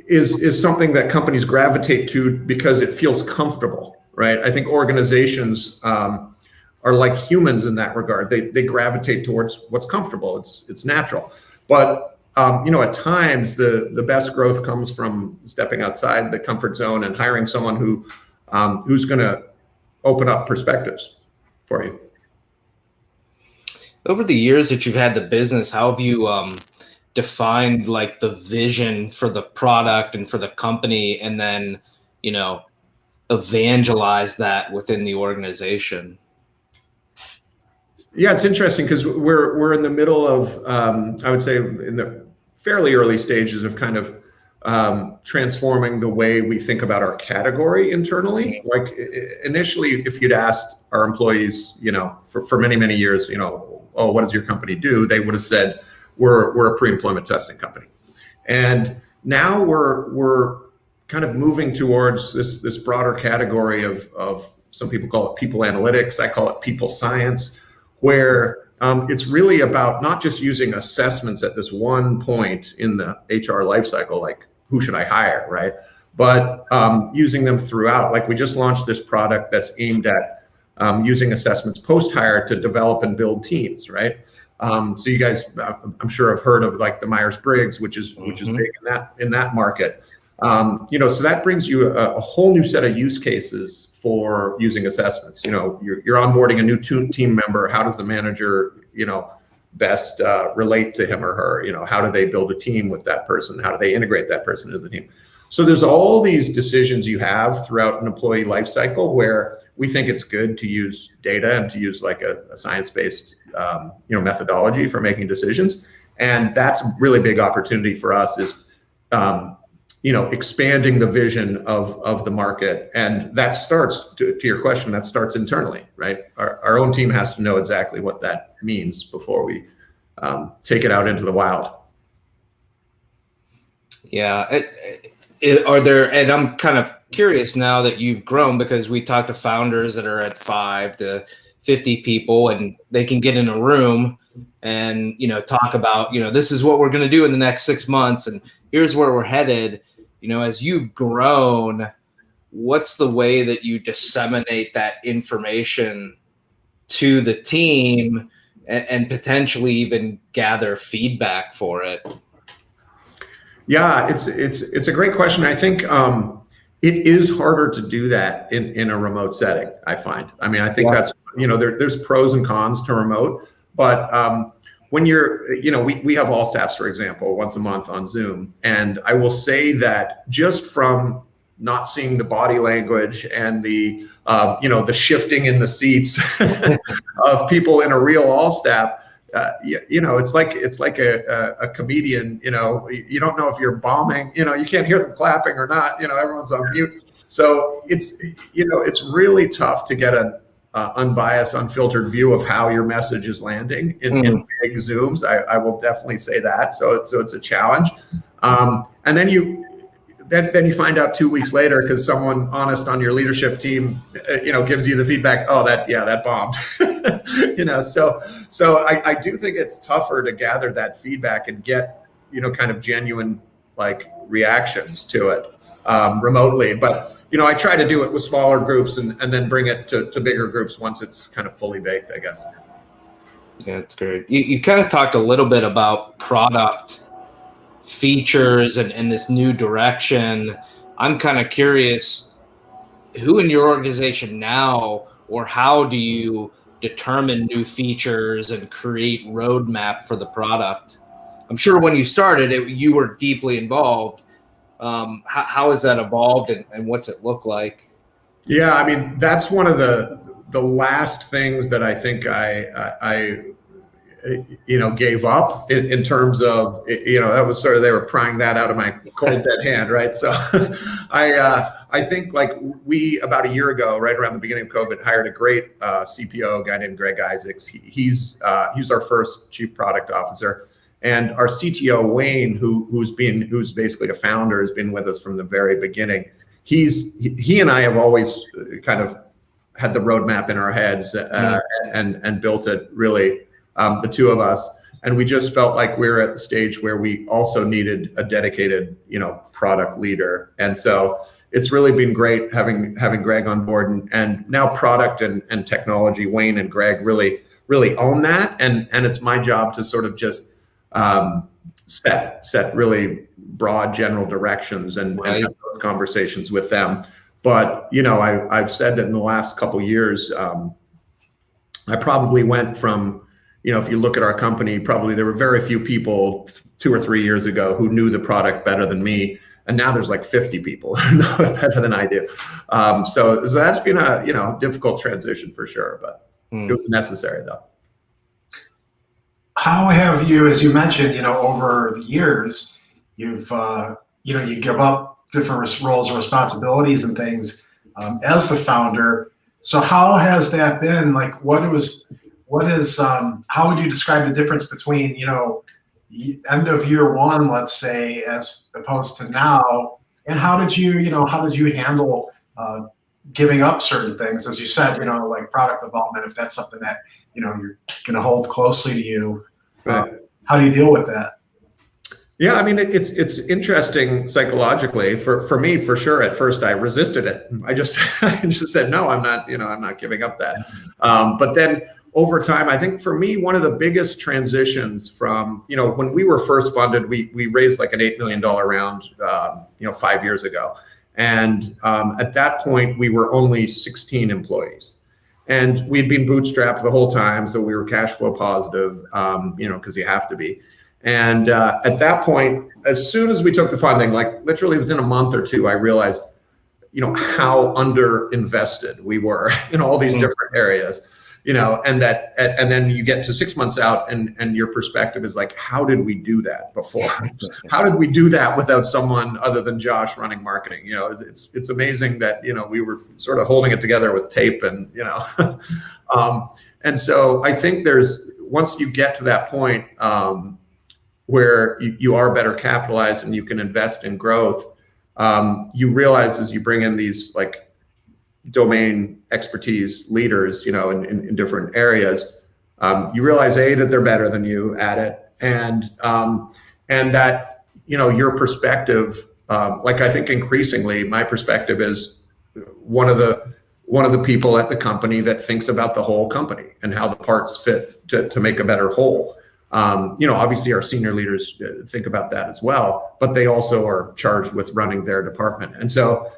is something that companies gravitate to because it feels comfortable, right? I think organizations are like humans in that regard. They gravitate towards what's comfortable. It's natural. But at times the best growth comes from stepping outside the comfort zone and hiring someone who's going to open up perspectives for you. Over the years that you've had the business, how have you defined like the vision for the product and for the company, and then evangelize that within the organization? Yeah, it's interesting because we're in the middle of I would say in the fairly early stages of kind of transforming the way we think about our category internally. Like initially, if you'd asked our employees, for many years, oh, what does your company do? They would have said, we're a pre-employment testing company. And now we're kind of moving towards this broader category of some people call it people analytics. I call it people science, where it's really about not just using assessments at this one point in the HR lifecycle, like who should I hire, right? But using them throughout. Like we just launched this product that's aimed at using assessments post-hire to develop and build teams, right? So you guys, I'm sure have heard of like the Myers-Briggs, which is big in that market. So that brings you a whole new set of use cases for using assessments. You're onboarding a new team member. How does the manager, best relate to him or her? How do they build a team with that person? How do they integrate that person into the team? So there's all these decisions you have throughout an employee life cycle where we think it's good to use data and to use like a science-based methodology for making decisions. And that's a really big opportunity for us is expanding the vision of the market. And that starts, to your question, that starts internally, right? Our own team has to know exactly what that means before we take it out into the wild. Yeah. Are there, and I'm kind of curious now that you've grown, because we talked to founders that are at 5 to 50 people and they can get in a room and, you know, talk about, you know, this is what we're going to do in the next 6 months and here's where we're headed. You know, as you've grown, what's the way that you disseminate that information to the team and potentially even gather feedback for it? Yeah, it's a great question. I think it is harder to do that in a remote setting, I find. I mean, I think that's, you know, there's pros and cons to remote, but when you're, you know, we have all staffs, for example, once a month on Zoom. And I will say that just from not seeing the body language and the, you know, the shifting in the seats of people in a real all staff, you know, it's like a comedian, you know, you don't know if you're bombing, you know, you can't hear them clapping or not, you know, everyone's on mute. So it's, you know, it's really tough to get an unbiased, unfiltered view of how your message is landing in big Zooms. I will definitely say that. So it's a challenge. And then you find out 2 weeks later because someone honest on your leadership team, you know, gives you the feedback. Oh, that bombed. You know, so I do think it's tougher to gather that feedback and get, you know, kind of genuine like reactions to it remotely. But you know, I try to do it with smaller groups and then bring it to bigger groups once it's kind of fully baked, I guess. Yeah, that's great. You kind of talked a little bit about product features and this new direction. I'm kind of curious, who in your organization now, or how do you determine new features and create roadmap for the product? I'm sure when you started it, you were deeply involved. How has that evolved and what's it look like? Yeah, I mean, that's one of the last things that I think I you know, gave up in terms of, you know, that was sort of, they were prying that out of my cold dead hand, right? So I think like we, about a year ago, right around the beginning of COVID, hired a great CPO, a guy named Greg Isaacs. He's our first chief product officer. And our CTO, Wayne, who's basically a founder, has been with us from the very beginning. He and I have always kind of had the roadmap in our heads and built it really, the two of us. And we just felt like we were at the stage where we also needed a dedicated, you know, product leader. And so it's really been great having Greg on board, and now product and technology, Wayne and Greg really own that. And it's my job to sort of just set really broad general directions and have those conversations with them. But you know, I've said that in the last couple of years, I probably went from, you know, if you look at our company, probably there were very few people 2 or 3 years ago who knew the product better than me, and now there's like 50 people who know it better than I do. So that's been a, you know, difficult transition for sure, but it was necessary though. How have you, as you mentioned, you know, over the years, you've, you know, you give up different roles and responsibilities and things as the founder. So how has that been? Like, how would you describe the difference between, you know, end of year one, let's say, as opposed to now? And how did you handle giving up certain things? As you said, you know, like product development, if that's something that, you know, you're going to hold closely to you, right. How do you deal with that? Yeah, I mean, it's interesting psychologically for me, for sure. At first, I resisted it. I just said, no, I'm not giving up that. But then over time, I think for me, one of the biggest transitions from, you know, when we were first funded, we raised like an $8 million round, you know, 5 years ago. And at that point, we were only 16 employees. And we'd been bootstrapped the whole time, so we were cash flow positive, you know, because you have to be. And at that point, as soon as we took the funding, like literally within a month or two, I realized, you know, how underinvested we were in all these different areas, you know, and then you get to 6 months out and your perspective is like, how did we do that before? How did we do that without someone other than Josh running marketing? You know, it's amazing that, you know, we were sort of holding it together with tape and, you know, and so I think once you get to that point, where you are better capitalized and you can invest in growth, you realize as you bring in these like domain expertise leaders, in different areas, you realize that they're better than you at it, and that your perspective, like I think increasingly my perspective is one of the people at the company that thinks about the whole company and how the parts fit to make a better whole. Obviously our senior leaders think about that as well, but they also are charged with running their department. And so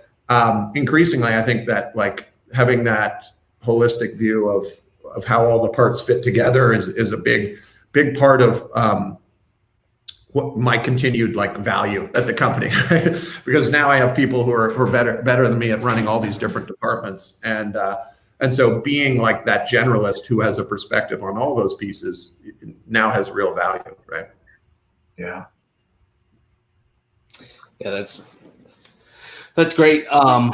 increasingly, I think that like having that holistic view of how all the parts fit together is a big part of what my continued like value at the company, right? Because now I have people who are better than me at running all these different departments, and so being like that generalist who has a perspective on all those pieces now has real value, right? Yeah. Yeah, that's great. I'm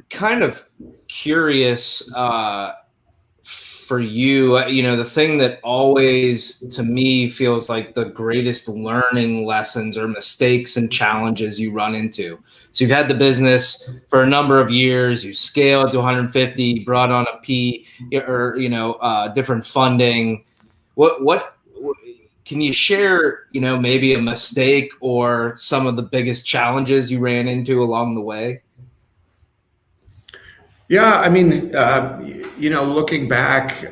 kind of curious for you, the thing that always to me feels like the greatest learning lessons or mistakes and challenges you run into. So you've had the business for a number of years, you scaled to 150, brought on a P or, different funding. What can you share, maybe a mistake or some of the biggest challenges you ran into along the way? Yeah, I mean, looking back,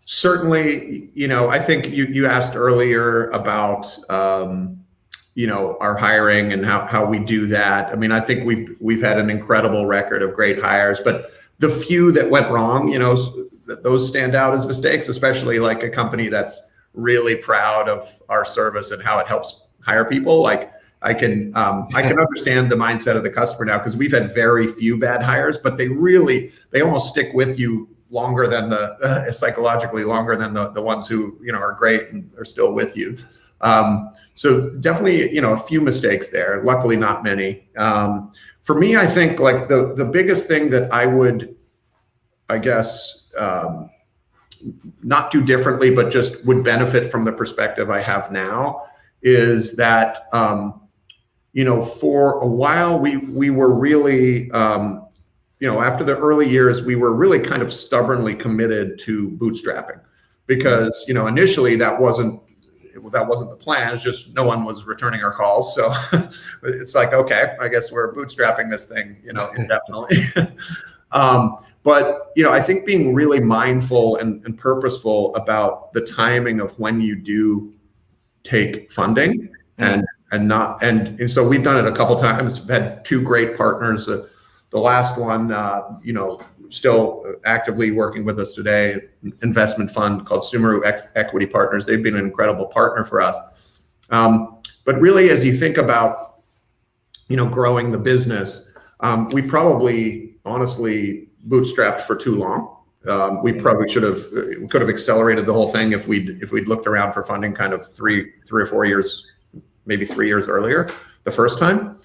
certainly, I think you asked earlier about, our hiring and how we do that. I mean, I think we've had an incredible record of great hires, but the few that went wrong, those stand out as mistakes, especially like a company that's really proud of our service and how it helps hire people. Like I can understand the mindset of the customer now, because we've had very few bad hires, but they almost stick with you longer than psychologically longer than the ones who, are great and are still with you. So definitely, a few mistakes there, luckily not many. For me, I think like the biggest thing that I would, I guess, not do differently, but just would benefit from the perspective I have now is that, for a while, we were really, after the early years, we were really kind of stubbornly committed to bootstrapping because, initially that wasn't the plan. It's just no one was returning our calls. So it's like, okay, I guess we're bootstrapping this thing, indefinitely. But, I think being really mindful and purposeful about the timing of when you do take funding and so we've done it a couple times. We've had two great partners. The last one, still actively working with us today, investment fund called Sumeru Equity Partners. They've been an incredible partner for us. But really, as you think about, growing the business, we probably honestly bootstrapped for too long. We probably could have accelerated the whole thing if we'd looked around for funding kind of three or 4 years, maybe 3 years earlier, the first time.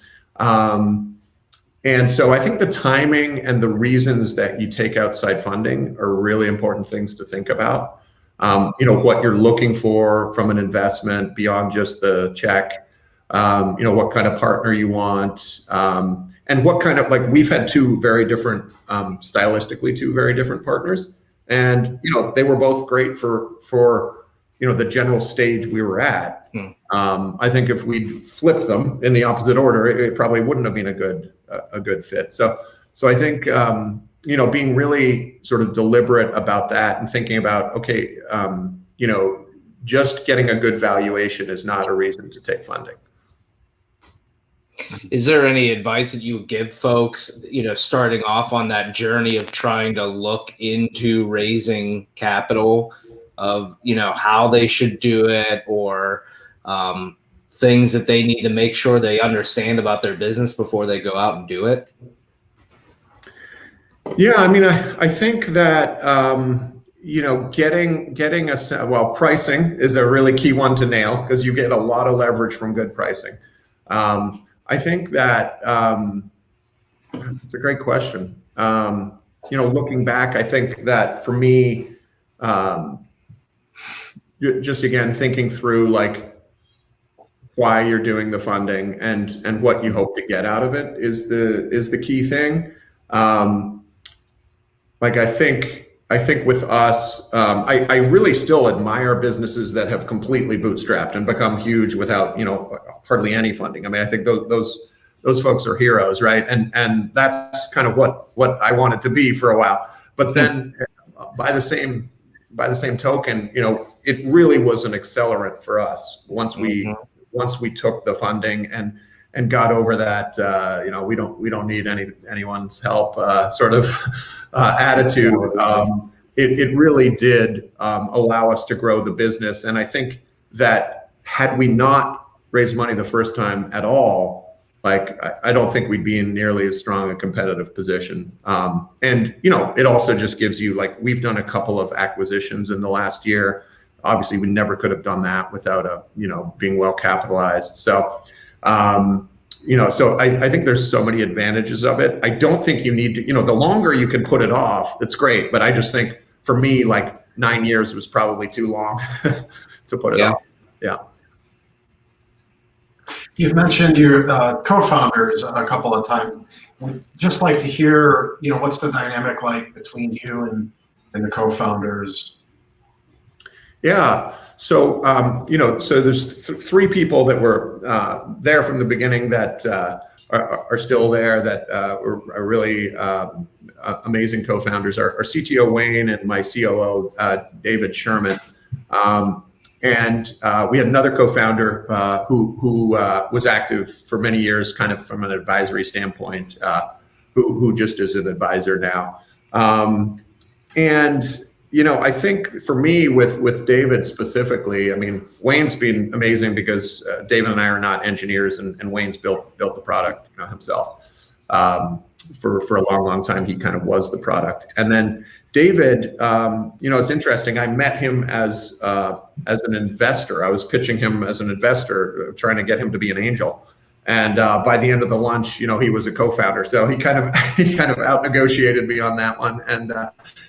And so I think the timing and the reasons that you take outside funding are really important things to think about. What you're looking for from an investment beyond just the check, what kind of partner you want, and what kind of, like, we've had two very different, stylistically, two very different partners. And, they were both great for the general stage we were at. I think if we'd flipped them in the opposite order, it probably wouldn't have been a good fit. So I think, being really sort of deliberate about that and thinking about, okay, just getting a good valuation is not a reason to take funding. Is there any advice that you would give folks, starting off on that journey of trying to look into raising capital, of, how they should do it, or things that they need to make sure they understand about their business before they go out and do it? Yeah, I mean, I think that, pricing is a really key one to nail, because you get a lot of leverage from good pricing. I think that it's a great question. Looking back, I think that for me, just again, thinking through like why you're doing the funding and what you hope to get out of it is the key thing. like I think with us, I really still admire businesses that have completely bootstrapped and become huge without, hardly any funding. I mean, I think those folks are heroes, right? And that's kind of what I wanted to be for a while. But then by the same token, it really was an accelerant for us once we took the funding and got over that, we don't need anyone's help sort of attitude. It really did allow us to grow the business. And I think that had we not raised money the first time at all, I don't think we'd be in nearly as strong a competitive position. And it also just gives you, we've done a couple of acquisitions in the last year. Obviously, we never could have done that without being well capitalized. So, so I think there's so many advantages of it. I don't think you need to, the longer you can put it off, it's great. But I just think for me, 9 years was probably too long to put it off. Yeah. You've mentioned your co-founders a couple of times. We'd just like to hear, what's the dynamic like between you and the co-founders? Yeah. So, so there's three people that were there from the beginning that are still there, that are really amazing co-founders. Our CTO, Wayne, and my COO, David Sherman. And we had another co-founder who was active for many years, kind of from an advisory standpoint, who just is an advisor now. And I think for me, with David specifically, I mean, Wayne's been amazing because David and I are not engineers, and Wayne's built the product himself. For a long time, he kind of was the product. And then David, it's interesting. I met him as an investor. I was pitching him as an investor, trying to get him to be an angel. And by the end of the lunch, he was a co-founder. So he kind of out negotiated me on that one. And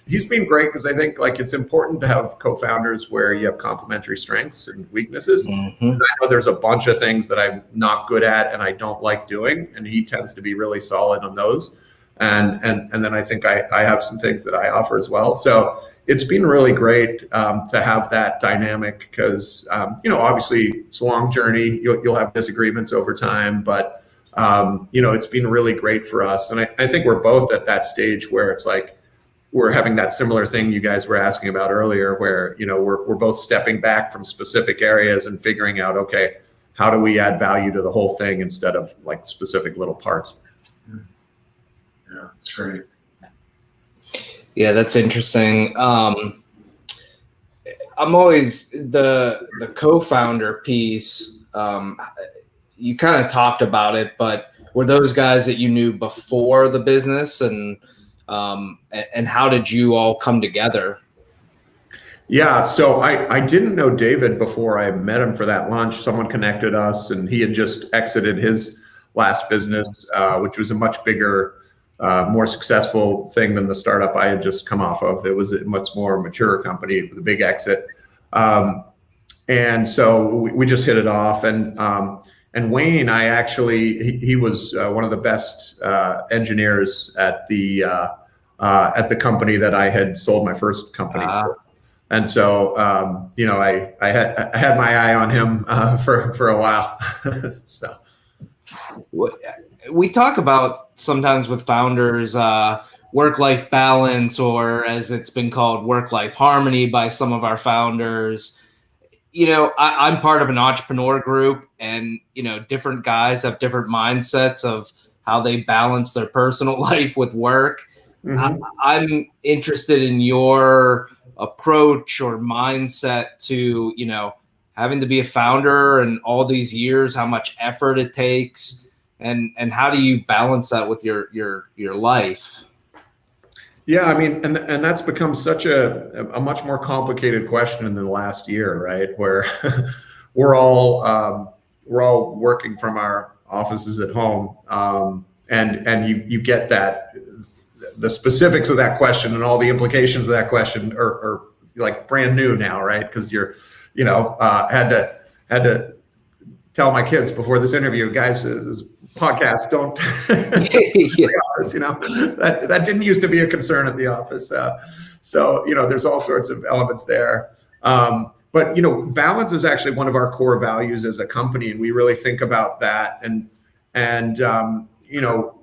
he's been great because I think it's important to have co-founders where you have complementary strengths and weaknesses. Mm-hmm. And I know there's a bunch of things that I'm not good at and I don't like doing, and he tends to be really solid on those. And then I think I have some things that I offer as well. So it's been really great to have that dynamic because, obviously it's a long journey. You'll have disagreements over time, but, it's been really great for us. And I think we're both at that stage where it's we're having that similar thing you guys were asking about earlier, where, we're both stepping back from specific areas and figuring out, okay, how do we add value to the whole thing instead of specific little parts? Yeah, that's great. Yeah, that's interesting. I'm always the co-founder piece. You kind of talked about it, but were those guys that you knew before the business, and how did you all come together? Yeah, so I didn't know David before I met him for that lunch. Someone connected us, and he had just exited his last business, which was a much bigger, more successful thing than the startup I had just come off of. It was a much more mature company with a big exit. And so we just hit it off. And Wayne, he was one of the best engineers at the company that I had sold my first company to. And so, I had my eye on him for a while. So. We talk about sometimes with founders, work-life balance, or as it's been called, work-life harmony by some of our founders. I'm part of an entrepreneur group, and, different guys have different mindsets of how they balance their personal life with work. Mm-hmm. I'm interested in your approach or mindset to, having to be a founder and all these years, how much effort it takes. And how do you balance that with your life? Yeah, I mean, and that's become such a much more complicated question in the last year, right? Where we're all working from our offices at home, and you get that the specifics of that question and all the implications of that question are brand new now, right? Because you're, had to tell my kids before this interview, guys, podcasts don't. Yeah. You know, that didn't used to be a concern at the office. So you know, there's all sorts of elements there. But you know, balance is actually one of our core values as a company, and we really think about that. And you know,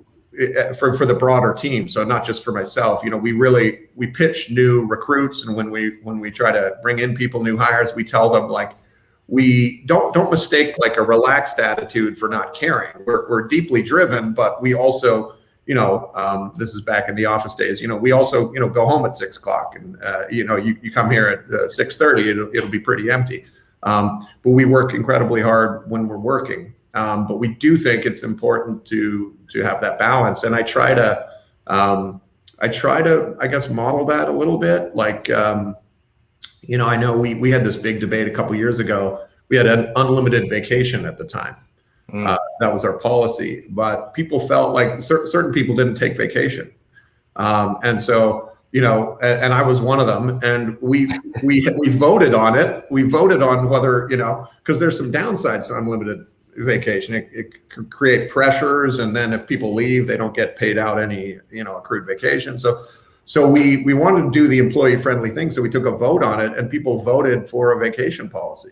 for the broader team, so not just for myself. You know, we pitch new recruits, and when we try to bring in people, new hires, we tell them like, we don't mistake like a relaxed attitude for not caring. We're deeply driven, but we also, you know, this is back in the office days, you know, we also, you know, go home at 6 o'clock, and you know, you come here at 6:30, it'll be pretty empty. But we work incredibly hard when we're working. But we do think it's important to have that balance. And I try to, I guess, model that a little bit. Like, you know, I know we had this big debate a couple years ago. We had an unlimited vacation at the time. That was our policy, but people felt like certain people didn't take vacation. And so, you know, and I was one of them, and we voted on it. We voted on whether, you know, because there's some downsides to unlimited vacation. It could create pressures, and then if people leave, they don't get paid out any, you know, accrued vacation. So we wanted to do the employee friendly thing. So we took a vote on it, and people voted for a vacation policy,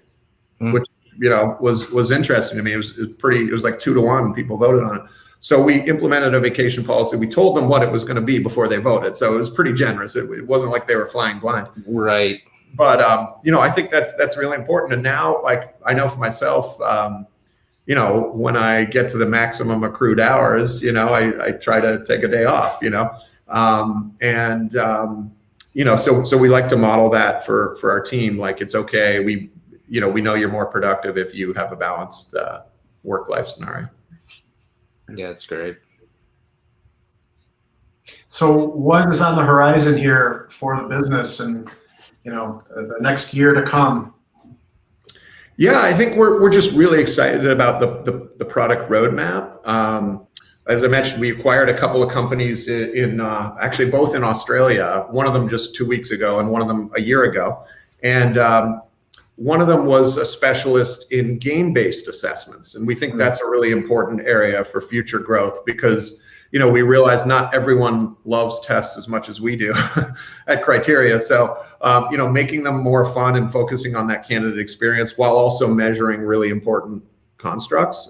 which, you know, was interesting to me. It was like 2-1 people voted on it. So we implemented a vacation policy. We told them what it was going to be before they voted. So it was pretty generous. It wasn't like they were flying blind. Right. But, you know, I think that's really important. And now, like, I know for myself, you know, when I get to the maximum accrued hours, you know, I try to take a day off, you know, you know, so we like to model that for our team. Like, it's okay. We know you're more productive if you have a balanced work-life scenario. Yeah, it's great. So what is on the horizon here for the business, and, you know, the next year to come? Yeah, I think we're just really excited about the product roadmap. As I mentioned, we acquired a couple of companies in actually both in Australia. One of them just 2 weeks ago, and one of them a year ago. And one of them was a specialist in game-based assessments, and we think that's a really important area for future growth, because, you know, we realize not everyone loves tests as much as we do at Criteria. So, you know, making them more fun and focusing on that candidate experience while also measuring really important constructs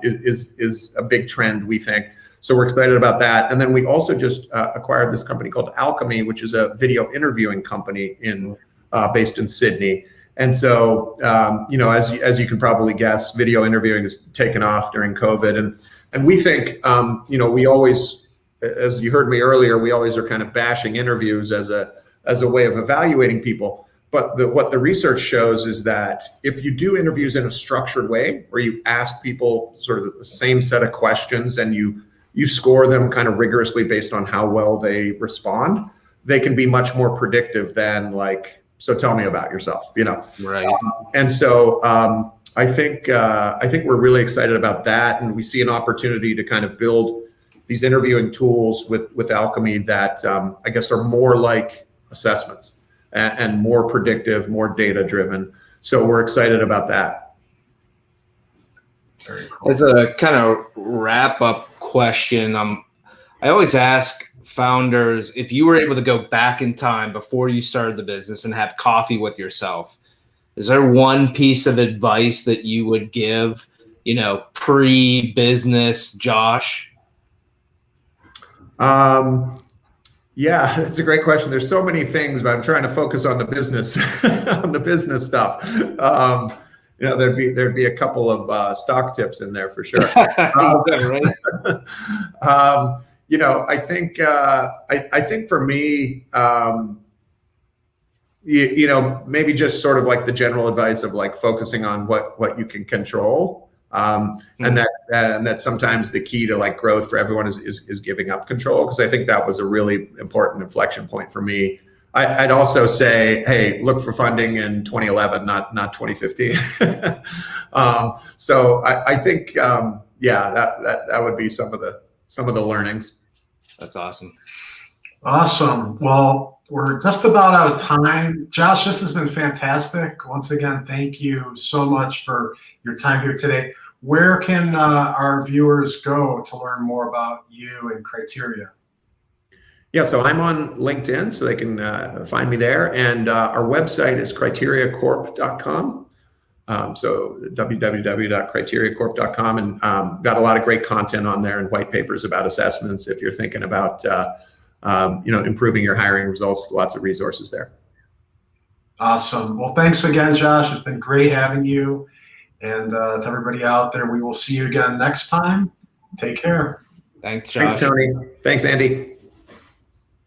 is a big trend, we think. So we're excited about that. And then we also just acquired this company called Alchemy, which is a video interviewing company based in Sydney. And so, you know, as you can probably guess, video interviewing has taken off during COVID. And we think, you know, we always, as you heard me earlier, we always are kind of bashing interviews as a way of evaluating people. But what the research shows is that if you do interviews in a structured way, where you ask people sort of the same set of questions and you score them kind of rigorously based on how well they respond, they can be much more predictive than like, so tell me about yourself, you know? Right. And so I think we're really excited about that, and we see an opportunity to kind of build these interviewing tools with Alchemy that I guess are more like assessments and more predictive, more data driven. So we're excited about that. Very cool. As a kind of wrap up question, I always ask founders, if you were able to go back in time before you started the business and have coffee with yourself, is there one piece of advice that you would give, you know, pre-business Josh? Yeah, that's a great question. There's so many things, but I'm trying to focus on the business, on the business stuff. You know, there'd be a couple of stock tips in there for sure. You know, I think for me, you know, maybe just sort of like the general advice of like focusing on what you can control. And that sometimes the key to like growth for everyone is giving up control, because I think that was a really important inflection point for me. I'd also say, hey, look for funding in 2011, not 2015. So I think, yeah, that would be some of the learnings. That's awesome. Awesome. Well, we're just about out of time. Josh, this has been fantastic. Once again, thank you so much for your time here today. Where can our viewers go to learn more about you and Criteria? Yeah, so I'm on LinkedIn, so they can find me there. And our website is criteriacorp.com. So www.criteriacorp.com, and got a lot of great content on there and white papers about assessments. If you're thinking about improving your hiring results, lots of resources there. Awesome. Well, thanks again, Josh. It's been great having you. And to everybody out there, we will see you again next time. Take care. Thanks, Josh. Thanks, Tony. Thanks, Andy.